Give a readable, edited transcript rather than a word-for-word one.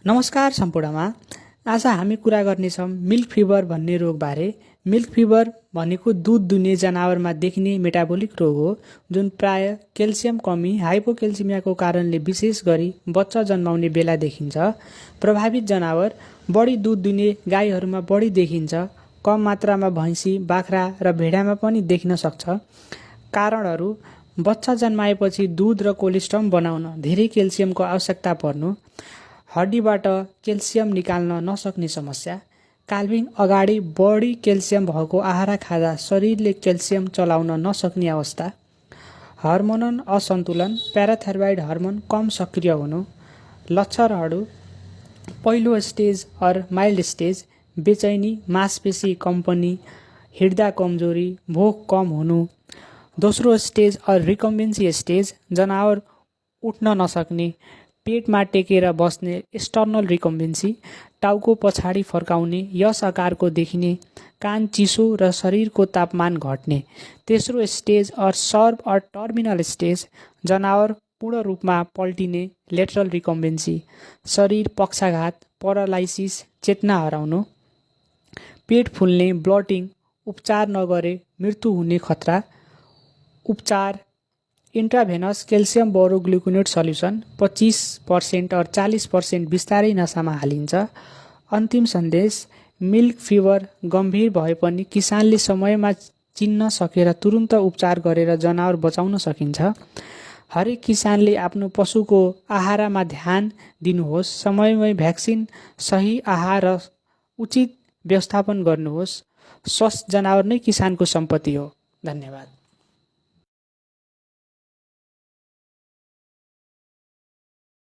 नमस्कार सम्पूर्णमा। आज हामी कुरा गर्नेछौँ मिल्क फिभर भन्ने रोगबारे। मिल्क फिभर भनेको दुध दुहुने जनावरमा देखिने मेटाबोलिक रोग हो, जुन प्राय क्याल्सियम कमी हाइपोक्याल्सिमियाको कारणले विशेष गरी बच्चा जन्माउने बेला देखिन्छ। प्रभावित जनावर बढी दुध दुहुने गाईहरूमा बढी देखिन्छ। कम मात्रामा भैँसी, बाख्रा र भेडामा पनि देखिन सक्छ। कारणहरू: बच्चा जन्माएपछि दुध र कोलेस्ट्रम बनाउन धेरै क्याल्सियमको आवश्यकता पर्नु, हड्डीबाट क्याल्सियम निकाल्न नसक्ने समस्या, काल्भिङ अगाडि बढी क्याल्सियम भएको आहार खाँदा शरीरले क्याल्सियम चलाउन नसक्ने अवस्था, हर्मोनल असन्तुलन, प्याराथाइरोइड हर्मोन कम सक्रिय हुनु। लक्षणहरू: पहिलो स्टेज अर माइल्ड स्टेज बेचैनी, मांसपेशी कम्पनी, हिँड्दा कमजोरी, भोक कम हुनु। दोस्रो स्टेज अर रिकम्बेन्सी स्टेज जनावर उठ्न नसक्ने, पेटमा टेकेर बस्ने एक्सटर्नल रिकम्बेन्सी, टाउको पछाडि फर्काउने, यस आकारको देखिने, कान चिसो र शरीरको तापमान घट्ने। तेस्रो stage or severe or terminal stage जनावर पूर्ण रूपमा पल्टिने, लेटरल रिकम्बेन्सी, शरीर पक्षाघात, पैरालाइसिस, चेतना हराउनु। पेट फुल्ने, ब्लटिङ, उपचार नगरे मृत्यु हुने खतरा। उपचार: इन्ट्राभेनस क्याल्सियम बोरोग्लुकोनेट सल्युसन 25% और 40% बिस्तारै नसामा हालिन्छ। अन्तिम सन्देश: मिल्क फिभर गम्भीर भए पनि किसानले समयमा चिन्न सकेर तुरुन्त उपचार गरेर जनावर बचाउन सकिन्छ। हरेक किसानले आफ्नो पशुको आहारमा ध्यान दिनुहोस्। समयमै भ्याक्सिन, सही आहार र उचित व्यवस्थापन गर्नुहोस्। स्वस्थ जनावर नै किसानको सम्पत्ति हो। धन्यवाद।